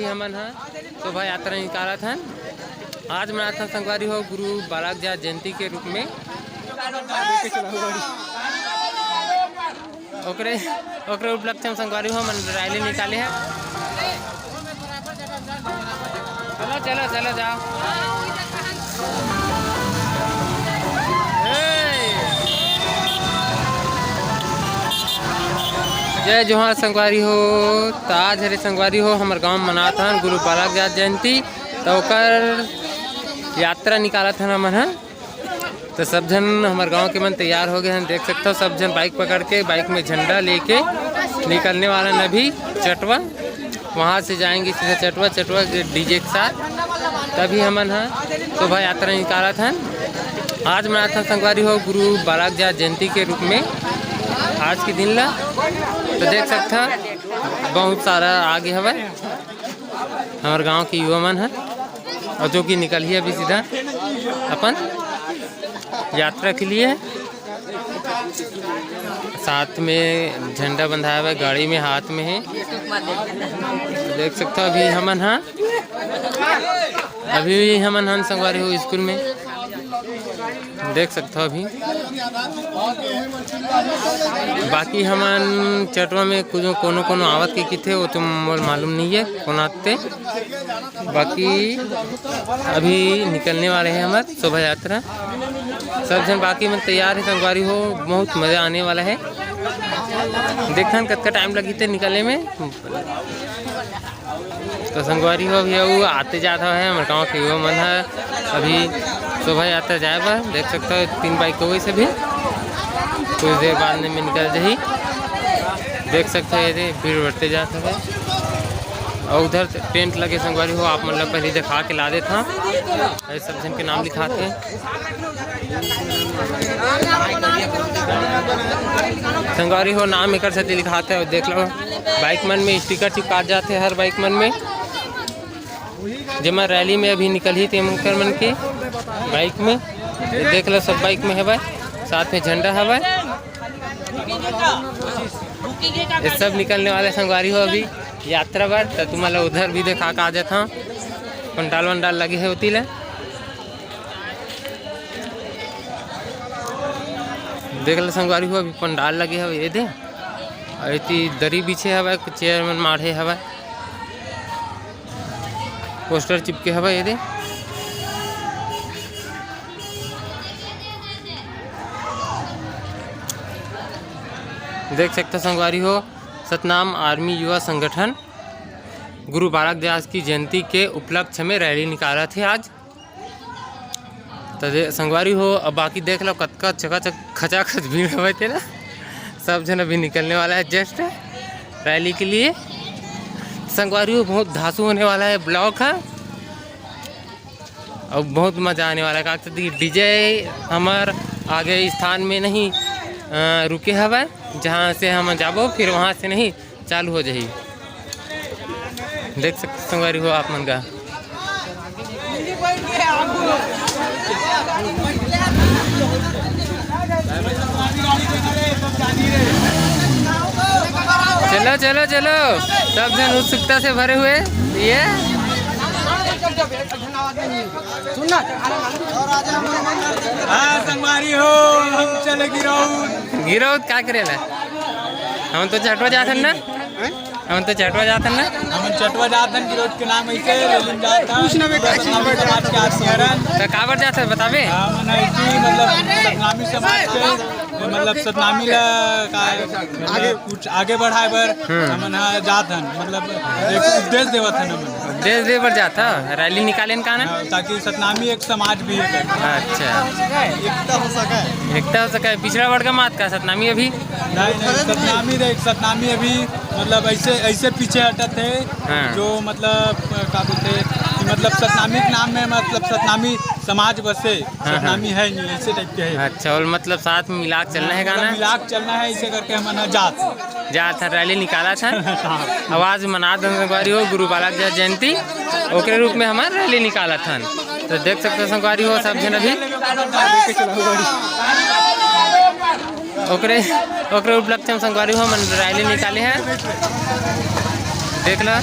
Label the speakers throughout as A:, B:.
A: हमन है शोभा यात्रा निकाला था। आज मनाथा संगवारी हो गुरु बालक जयंती के रूप में। ओकरे उपलक्ष्य में संगवारी हो मन रैली निकाले है। चलो चलो चलो जाओ। जय जोहार संगवारी हो। ताज हरे संगवारी हो हमारे गांव में मनात हन गुरु बालक जयंती। तो ओकर यात्रा निकाला था हमन है। तो सब जन हमारे गांव के मन तैयार हो गए हैं। देख सकते हो सब जन बाइक पकड़ के, बाइक में झंडा लेके निकलने वाला न भी चटवा। वहाँ से जाएंगे सीधा चटवा डीजे के साथ। तभी हमन है शोभा यात्रा निकाला था। आज मनाथा संगवारी हो गुरु बालक जयंती के रूप में आज के दिन ला। तो देख सकता बहुत सारा आगे हवा हमारे गांव के युवा मन है और जो कि निकल ही अभी सीधा अपन यात्रा के लिए। साथ में झंडा बंधाया हुआ गाड़ी में हाथ में है। देख सकते हो अभी हमन हाँ अभी हमन हन संगवारी हो स्कूल में। देख सकते हो अभी बाकी हमन चटवा में कुछ कोनो आवत के किथे वो तो मालूम नहीं है कौन आते। बाकी अभी निकलने वाले हैं हमारे शोभा यात्रा। सब जन बाकी में तैयार है संगवारी हो। बहुत मज़ा आने वाला है। देखा कितना टाइम लगी थे निकलने में। तो संगवारी हो अभी वो आते जाता है हमारे गाँव के युवा मन है। अभी शोभा यात्रा जाए पर देख सकते हो 3 बाइक हो गई से भी कुछ देर बाद में निकल जाही। देख सकते हो ये भीड़ बढ़ते जाते है। और उधर टेंट लगे संगवारी हो आप मतलब पहले दिखा के ला देता। ऐसे सब जन के नाम लिखाते हैं। संगवारी हो नाम एक साथ लिखाते हैं। देख लो बाइक मन में स्टिकर चिपका जाते हैं हर बाइक मन में। जमा रैली में अभी निकल ही थे मुकर मन के बाइक में। देख लो सब बाइक में है भाई, साथ में झंडा है भाई। ये सब निकलने वाले संगवारी हो अभी यात्रा पर। तो तुम्हारा उधर भी देखा आ जाता पंडाल वंडाल लगे है होती ले। देख लो संगवारी हो अभी पंडाल लगे है ये दे। और इतनी दरी बिछे हवा चेयर में माढ़े हवा पोस्टर चिपके हवा ये दे। देख सकते संगवारी हो सतनाम आर्मी युवा संगठन गुरु बालक की जयंती के उपलक्ष्य में रैली निकाला थे आज। तो संगवारी हो अब बाकी देख लो कतका चकाचक खचाखच भीड़ हुए थे ना। सब जन अभी निकलने वाला है जस्ट रैली के लिए। संगवारी हो बहुत धांसू होने वाला है ब्लॉक है और बहुत मज़ा आने वाला है। डीजे हमार आगे स्थान में नहीं रुके हवा जहाँ से हम जाबो फिर वहाँ से नहीं चालू हो जाही। देख सकते संगवारी हो आप मन का। चलो चलो चलो सब जन उत्सुकता से भरे हुए ये
B: संगवारी हो हम चले
A: गिरौद क्या करेला। हम तो चटवा जाथन ना हम तो चटवा जाथन ना
B: हम चटवा जाथन गिरौद के नाम ऐसे लेलिन जाता कुछ ना समाज के आसियरन
A: तो काबर जाता है बतावे।
B: हम मतलब सतनामी समाज के मतलब सतनामी ला आगे कुछ आगे बढ़ाए बर हमन जाथन मतलब एक उद्देश्य देवथन हमन
A: देश दे पर जाता रैली निकालेन का ना
B: ताकि सतनामी एक समाज भी है।
A: अच्छा एकता हो सके पिछड़ा वर्ग का मात का सतनामी अभी
B: नहीं सतनामी अभी मतलब ऐसे पीछे हटत है। जो मतलब क्या बोलते मतलब सतनामी के नाम में मतलब सतनामी समाज बसे सतनामी है नहीं ऐसे टाइप के है।
A: अच्छा और मतलब साथ में मिलाक चलना है गाना
B: मिलाक चलना है इसे करके हम जात
A: था रैली निकाला था। आवाज मना संगवारी हो गुरु बालक जयंती ओकरे रूप में हमारा रैली निकाला था। तो देख सकते हो संगवारी हो सब जन अभी ओकरे उपलक्ष्य में संगवारी हो मन रैली निकाले हैं। देख लो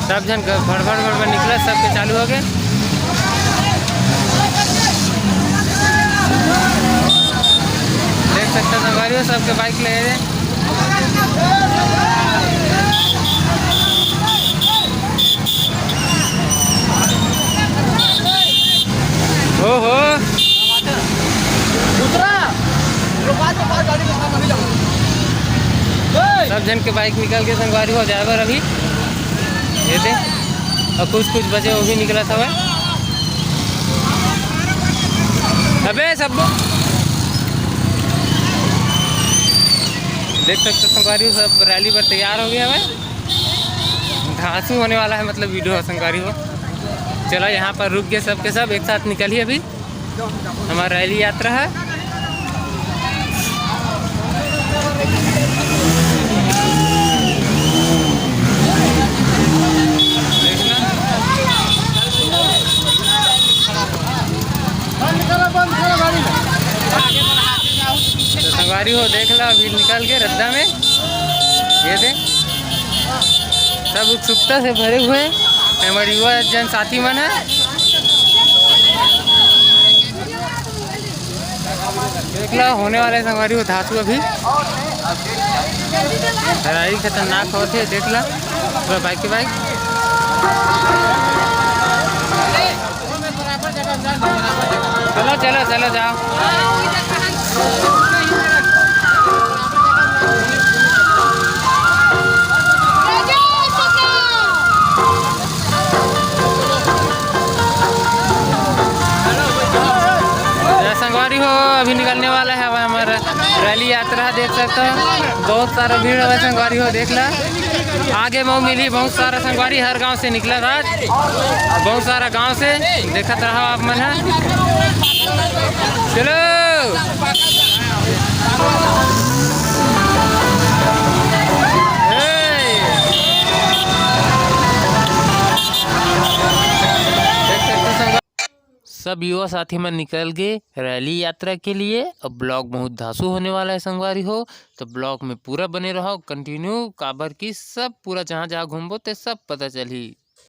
A: सब जन भड़ निकला, सबके चालू हो गए। देख सकते हैं संगवारी हो, सबके बाइक ले रहे। हो सब जन के बाइक निकल के संगवारी हो ड्राइवर अभी ये थे, और कुछ बचे वो भी निकला था वह। अबे सब देख सकते संगवारी हो, सब रैली पर तैयार हो गया है। धांसू होने वाला है, मतलब वीडियो संगवारी हो। चलो यहाँ पर रुक गए, सबके सब एक साथ निकलिए। अभी हमारा रैली यात्रा है। तो संगवारी हो देख लो, अभी निकल के रद्दा में ये थे, सब उत्सुकता से भरे हुए हैं। हमारे युवा जन साथी मन है, देख लो होने वाले संगवारी हो धांसू। अभी लड़ाई खतरनाक होते, देख लो पूरा बाइक के बाइक। चलो चलो चलो जाओ। संगवारी हो अभी निकलने वाला है हमारा रैली यात्रा। देख सकते हो बहुत सारा भीड़ है संगवारी हो, देख ला आगे मऊ मिली। बहुत सारा संगवारी हर गांव से निकला था, बहुत सारा गांव से। देखत रहो आप मन है। चलो सब युवा साथी में निकल गए रैली यात्रा के लिए। अब ब्लॉग बहुत धांसू होने वाला है संगवारी हो, तो ब्लॉग में पूरा बने रहो कंटिन्यू। काबर की सब पूरा जहाँ जहाँ घूमबो ते सब पता चली।